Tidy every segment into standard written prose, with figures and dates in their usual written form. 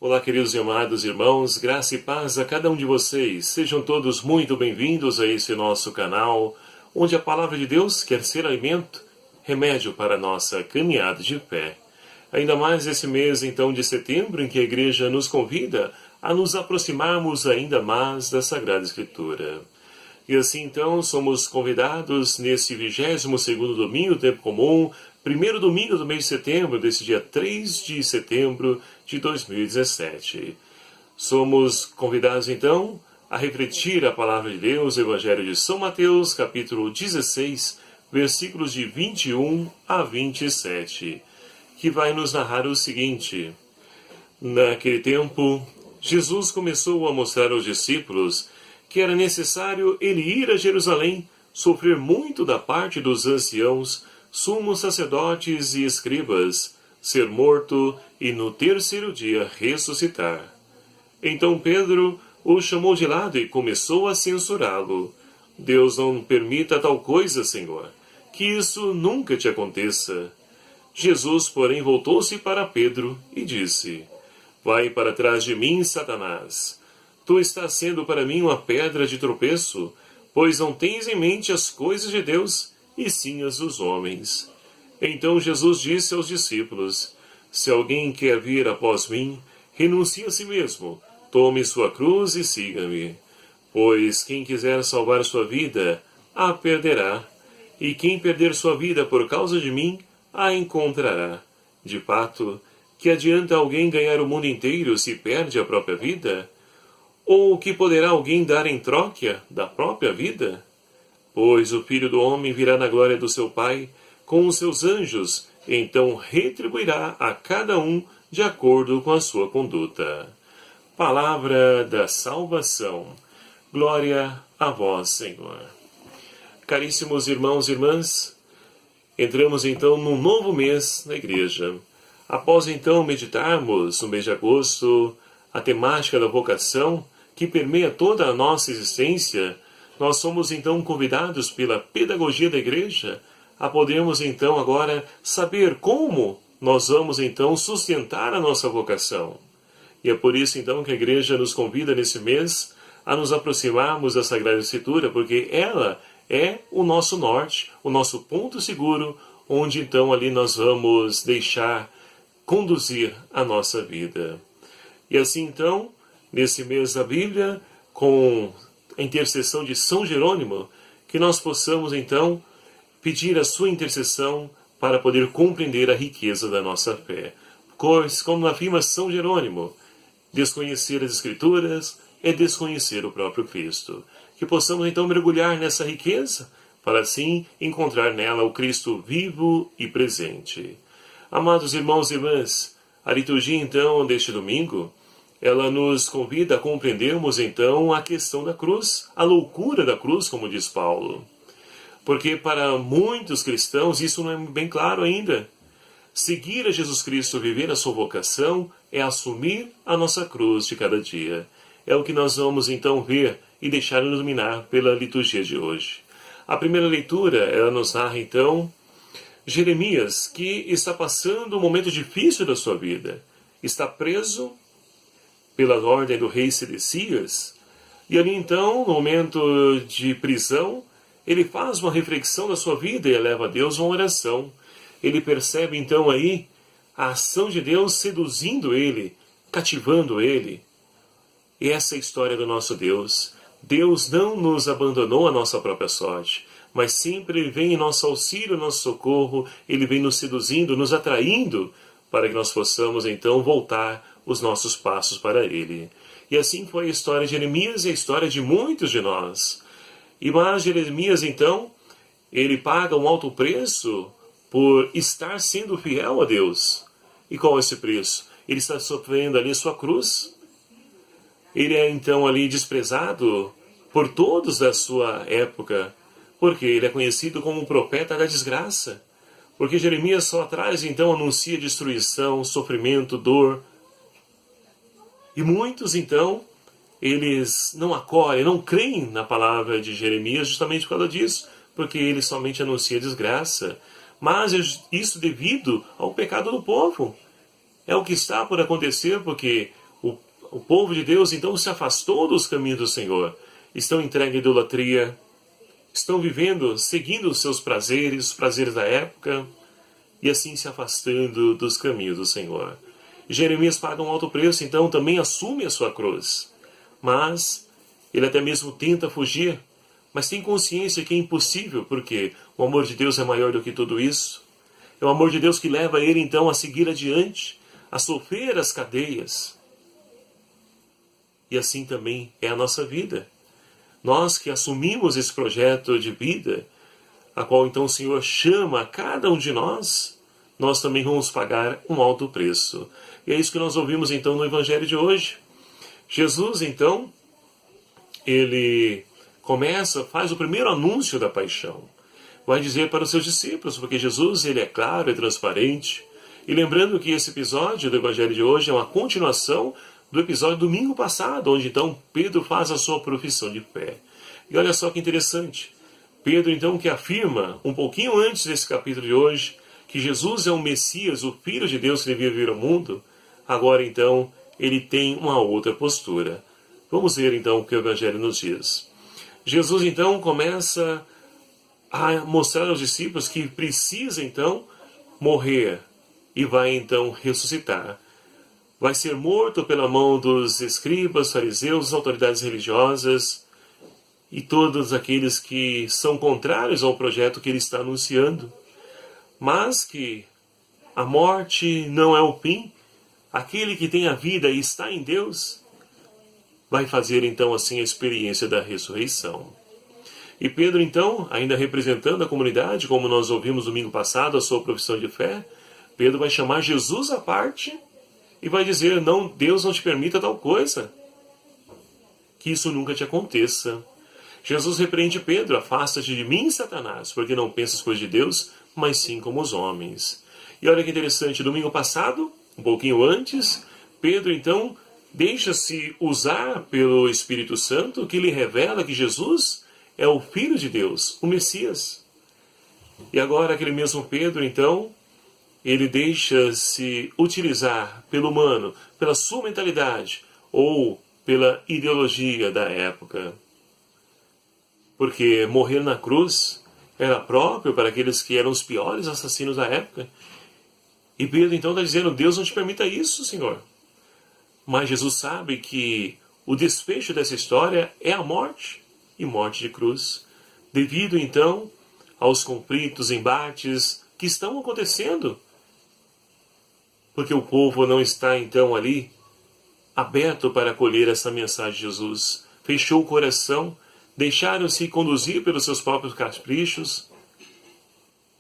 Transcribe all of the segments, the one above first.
Olá, queridos e amados irmãos, graça e paz a cada um de vocês. Sejam todos muito bem-vindos a esse nosso canal, onde a palavra de Deus quer ser alimento, remédio para a nossa caminhada de fé. Ainda mais esse mês, então, de setembro, em que a Igreja nos convida a nos aproximarmos ainda mais da Sagrada Escritura. E assim, então, somos convidados nesse 22º domingo, tempo comum, primeiro domingo do mês de setembro, desse dia 3 de setembro de 2017. Somos convidados, então, a refletir a palavra de Deus, o Evangelho de São Mateus, capítulo 16, versículos de 21 a 27, que vai nos narrar o seguinte. Naquele tempo, Jesus começou a mostrar aos discípulos que era necessário ele ir a Jerusalém, sofrer muito da parte dos anciãos, sumos sacerdotes e escribas, ser morto e no terceiro dia ressuscitar. Então Pedro o chamou de lado e começou a censurá-lo. Deus não permita tal coisa, Senhor, que isso nunca te aconteça. Jesus, porém, voltou-se para Pedro e disse, vai para trás de mim, Satanás. Tu estás sendo para mim uma pedra de tropeço, pois não tens em mente as coisas de Deus, e sim as dos homens. Então Jesus disse aos discípulos, se alguém quer vir após mim, renuncie a si mesmo, tome sua cruz e siga-me. Pois quem quiser salvar sua vida, a perderá, e quem perder sua vida por causa de mim, a encontrará. De fato, que adianta alguém ganhar o mundo inteiro se perde a própria vida? Ou o que poderá alguém dar em troca da própria vida? Pois o Filho do Homem virá na glória do seu Pai, com os seus anjos, e então retribuirá a cada um de acordo com a sua conduta. Palavra da salvação. Glória a vós, Senhor. Caríssimos irmãos e irmãs, entramos então num novo mês na Igreja. Após então meditarmos no mês de agosto a temática da vocação, que permeia toda a nossa existência, nós somos então convidados pela pedagogia da Igreja a podermos então agora saber como nós vamos então sustentar a nossa vocação. E é por isso então que a Igreja nos convida nesse mês a nos aproximarmos da Sagrada Escritura, porque ela é o nosso norte, o nosso ponto seguro, onde então ali nós vamos deixar conduzir a nossa vida. E assim então, nesse mês da Bíblia, com a intercessão de São Jerônimo, que nós possamos então pedir a sua intercessão para poder compreender a riqueza da nossa fé. Pois, como afirma São Jerônimo, desconhecer as Escrituras é desconhecer o próprio Cristo. Que possamos então mergulhar nessa riqueza, para assim encontrar nela o Cristo vivo e presente. Amados irmãos e irmãs, a liturgia então deste domingo, ela nos convida a compreendermos então a questão da cruz, a loucura da cruz, como diz Paulo. Porque para muitos cristãos isso não é bem claro ainda. Seguir a Jesus Cristo, viver a sua vocação, é assumir a nossa cruz de cada dia. É o que nós vamos então ver e deixar iluminar pela liturgia de hoje. A primeira leitura, ela nos narra então Jeremias, que está passando um momento difícil da sua vida. Está preso pela ordem do rei Sedecias, e ali então, no momento de prisão, ele faz uma reflexão da sua vida e eleva a Deus uma oração. Ele percebe então aí a ação de Deus seduzindo ele, cativando ele. E essa é a história do nosso Deus. Deus não nos abandonou à nossa própria sorte, mas sempre Ele vem em nosso auxílio, nosso socorro, Ele vem nos seduzindo, nos atraindo, para que nós possamos então voltar os nossos passos para Ele. E assim foi a história de Jeremias e a história de muitos de nós. Mas Jeremias então, ele paga um alto preço por estar sendo fiel a Deus. E qual é esse preço? Ele está sofrendo ali sua cruz. Ele é então ali desprezado por todos da sua época, porque ele é conhecido como o profeta da desgraça. Porque Jeremias só atrás então anuncia destruição, sofrimento, dor. E muitos então, eles não acolhem, não creem na palavra de Jeremias justamente por causa disso, porque ele somente anuncia desgraça. Mas isso devido ao pecado do povo. É o que está por acontecer, porque O povo de Deus então se afastou dos caminhos do Senhor. Estão entregues à idolatria, estão vivendo, seguindo os seus prazeres, os prazeres da época, e assim se afastando dos caminhos do Senhor. Jeremias paga um alto preço, então também assume a sua cruz. Mas ele até mesmo tenta fugir, mas tem consciência que é impossível, porque o amor de Deus é maior do que tudo isso. É o amor de Deus que leva ele então a seguir adiante, a sofrer as cadeias. E assim também é a nossa vida. Nós que assumimos esse projeto de vida, a qual então o Senhor chama a cada um de nós, nós também vamos pagar um alto preço. E é isso que nós ouvimos então no Evangelho de hoje. Jesus então, ele faz o primeiro anúncio da paixão. Vai dizer para os seus discípulos, porque Jesus ele é claro, é transparente. E lembrando que esse episódio do Evangelho de hoje é uma continuação do episódio do domingo passado, onde então Pedro faz a sua profissão de fé. E olha só que interessante. Pedro então que afirma, um pouquinho antes desse capítulo de hoje, que Jesus é o Messias, o Filho de Deus que devia vir ao mundo, agora então ele tem uma outra postura. Vamos ver então o que o Evangelho nos diz. Jesus então começa a mostrar aos discípulos que precisa então morrer e vai então ressuscitar. Vai ser morto pela mão dos escribas, fariseus, autoridades religiosas e todos aqueles que são contrários ao projeto que ele está anunciando. Mas que a morte não é o fim. Aquele que tem a vida e está em Deus vai fazer então assim a experiência da ressurreição. E Pedro então, ainda representando a comunidade, como nós ouvimos domingo passado, a sua profissão de fé, Pedro vai chamar Jesus à parte e vai dizer, não, Deus não te permita tal coisa. Que isso nunca te aconteça. Jesus repreende Pedro, afasta-te de mim, Satanás, porque não pensas coisas de Deus, mas sim como os homens. E olha que interessante, domingo passado, um pouquinho antes, Pedro então deixa-se usar pelo Espírito Santo, que lhe revela que Jesus é o Filho de Deus, o Messias. E agora aquele mesmo Pedro então, ele deixa-se utilizar pelo humano, pela sua mentalidade, ou pela ideologia da época. Porque morrer na cruz era próprio para aqueles que eram os piores assassinos da época. E Pedro então está dizendo, Deus não te permita isso, Senhor. Mas Jesus sabe que o desfecho dessa história é a morte, e morte de cruz. Devido então aos conflitos, embates que estão acontecendo. Porque o povo não está então ali aberto para acolher essa mensagem de Jesus. Fechou o coração, deixaram-se conduzir pelos seus próprios caprichos,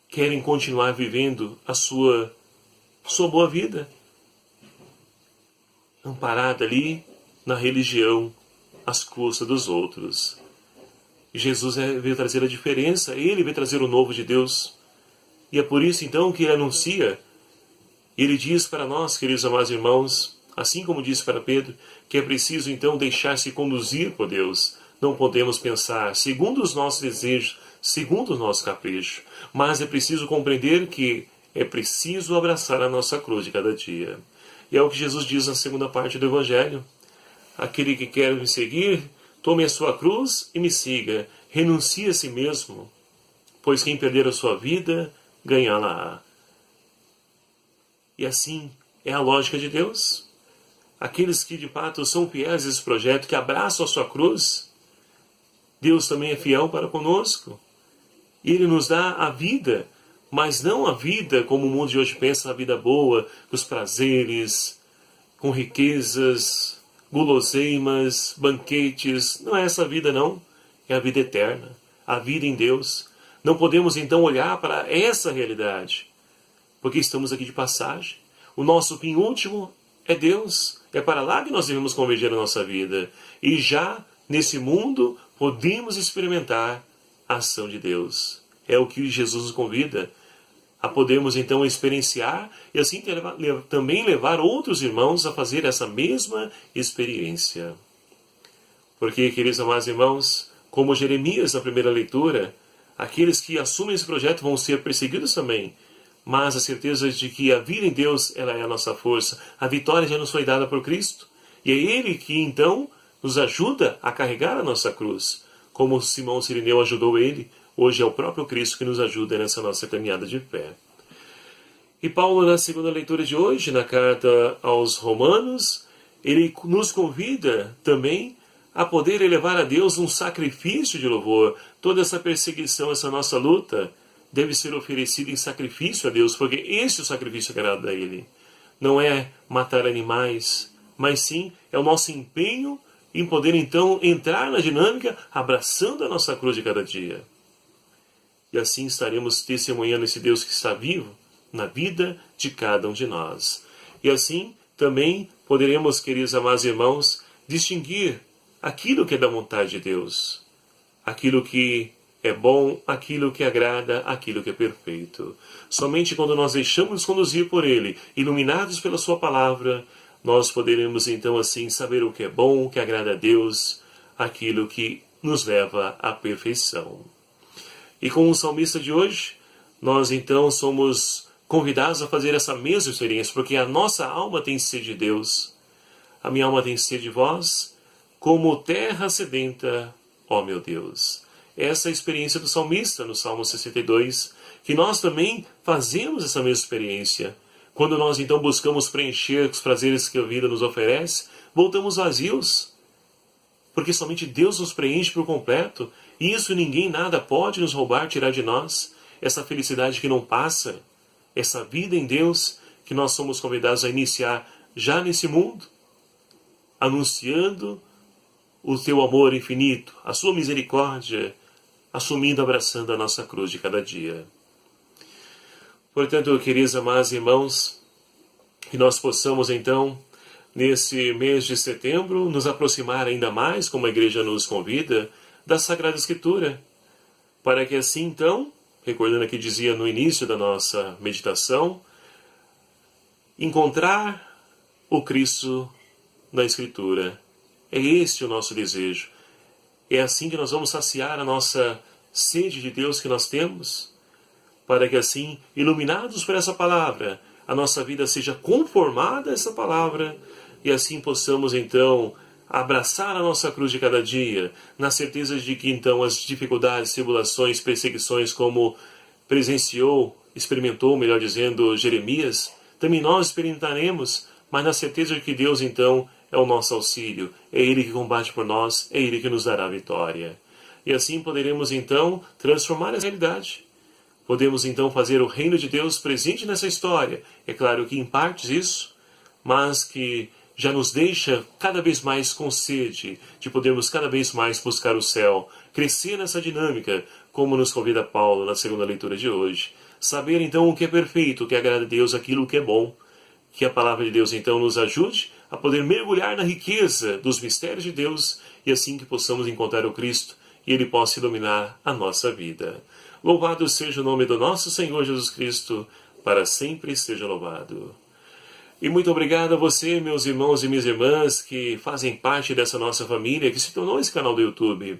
querem continuar vivendo a sua boa vida, amparada ali na religião, às custas dos outros. E Jesus veio trazer a diferença, ele veio trazer o novo de Deus. E é por isso então que ele anuncia, ele diz para nós, queridos amados irmãos, assim como disse para Pedro, que é preciso então deixar-se conduzir por Deus. Não podemos pensar segundo os nossos desejos, segundo o nosso capricho, mas é preciso compreender que é preciso abraçar a nossa cruz de cada dia. E é o que Jesus diz na segunda parte do Evangelho. Aquele que quer me seguir, tome a sua cruz e me siga. Renuncie a si mesmo, pois quem perder a sua vida, ganhá-la-á. E assim é a lógica de Deus. Aqueles que de fato são fiéis a esse projeto, que abraçam a sua cruz, Deus também é fiel para conosco. Ele nos dá a vida, mas não a vida como o mundo de hoje pensa, a vida boa, os prazeres, com riquezas, guloseimas, banquetes. Não é essa vida não, é a vida eterna, a vida em Deus. Não podemos então olhar para essa realidade, porque estamos aqui de passagem. O nosso fim último é Deus, é para lá que nós devemos converger a nossa vida. E já nesse mundo podemos experimentar a ação de Deus. É o que Jesus nos convida a podermos então experienciar e assim também levar outros irmãos a fazer essa mesma experiência. Porque, queridos amados irmãos, como Jeremias na primeira leitura, aqueles que assumem esse projeto vão ser perseguidos também, mas a certeza de que a vida em Deus ela é a nossa força, a vitória já nos foi dada por Cristo, E é Ele que então nos ajuda a carregar a nossa cruz. Como Simão Cirineu ajudou ele, hoje é o próprio Cristo que nos ajuda nessa nossa caminhada de fé. E Paulo, na segunda leitura de hoje, na carta aos Romanos, ele nos convida também a poder elevar a Deus um sacrifício de louvor. Toda essa perseguição, essa nossa luta, deve ser oferecida em sacrifício a Deus, porque esse é o sacrifício que agrada a Ele. Não é matar animais, mas sim é o nosso empenho em poder então entrar na dinâmica, abraçando a nossa cruz de cada dia. E assim estaremos testemunhando esse Deus que está vivo na vida de cada um de nós. E assim também poderemos, queridos amados irmãos, distinguir aquilo que é da vontade de Deus, aquilo que é bom, aquilo que agrada, aquilo que é perfeito. Somente quando nós deixamos nos conduzir por Ele, iluminados pela Sua palavra, nós poderemos então assim saber o que é bom, o que agrada a Deus, aquilo que nos leva à perfeição. E com o salmista de hoje, nós então somos convidados a fazer essa mesma experiência, porque a nossa alma tem sede de Deus. A minha alma tem sede de vós, como terra sedenta, ó meu Deus. Essa é a experiência do salmista no Salmo 62, que nós também fazemos essa mesma experiência. Quando nós então buscamos preencher os prazeres que a vida nos oferece, voltamos vazios. Porque somente Deus nos preenche por completo, e isso ninguém nada pode nos roubar, tirar de nós. Essa felicidade que não passa, essa vida em Deus que nós somos convidados a iniciar já nesse mundo, anunciando o teu amor infinito, a sua misericórdia, assumindo, abraçando a nossa cruz de cada dia. Portanto, queridos amados irmãos, que nós possamos então, nesse mês de setembro, nos aproximar ainda mais, como a igreja nos convida, da Sagrada Escritura, para que assim então, recordando o que dizia no início da nossa meditação, encontrar o Cristo na Escritura. É este o nosso desejo. É assim que nós vamos saciar a nossa sede de Deus que nós temos, para que assim, iluminados por essa palavra, a nossa vida seja conformada a essa palavra, e assim possamos então abraçar a nossa cruz de cada dia, na certeza de que então as dificuldades, tribulações, perseguições, como experimentou, melhor dizendo, Jeremias, também nós experimentaremos, mas na certeza de que Deus então é o nosso auxílio, é Ele que combate por nós, é Ele que nos dará a vitória. E assim poderemos então transformar essa realidade. Podemos então fazer o reino de Deus presente nessa história. É claro que em partes isso, mas que já nos deixa cada vez mais com sede de podermos cada vez mais buscar o céu, crescer nessa dinâmica, como nos convida Paulo na segunda leitura de hoje. Saber então o que é perfeito, o que agrada a Deus, aquilo que é bom. Que a palavra de Deus então nos ajude a poder mergulhar na riqueza dos mistérios de Deus e assim que possamos encontrar o Cristo e Ele possa iluminar a nossa vida. Louvado seja o nome do nosso Senhor Jesus Cristo, para sempre seja louvado. E muito obrigado a você, meus irmãos e minhas irmãs, que fazem parte dessa nossa família, que se tornou esse canal do YouTube.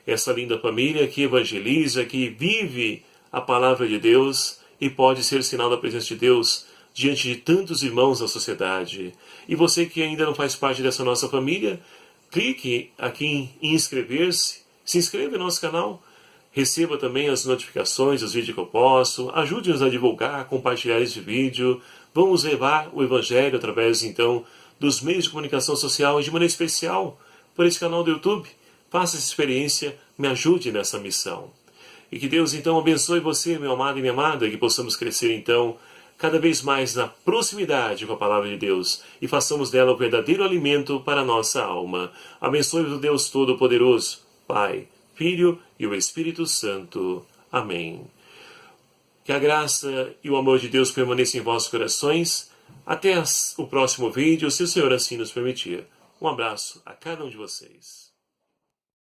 Essa linda família que evangeliza, que vive a palavra de Deus e pode ser sinal da presença de Deus diante de tantos irmãos da sociedade. E você que ainda não faz parte dessa nossa família, clique aqui em inscrever-se, se inscreva no nosso canal, receba também as notificações dos vídeos que eu posto, ajude-nos a divulgar, compartilhar esse vídeo, vamos levar o Evangelho através então dos meios de comunicação social e de maneira especial por esse canal do YouTube. Faça essa experiência, me ajude nessa missão. E que Deus então abençoe você, meu amado e minha amada, que possamos crescer então cada vez mais na proximidade com a palavra de Deus e façamos dela o verdadeiro alimento para a nossa alma. Abençoe-vos o Deus Todo-Poderoso, Pai, Filho e o Espírito Santo. Amém. Que a graça e o amor de Deus permaneçam em vossos corações. Até o próximo vídeo, se o Senhor assim nos permitir. Um abraço a cada um de vocês.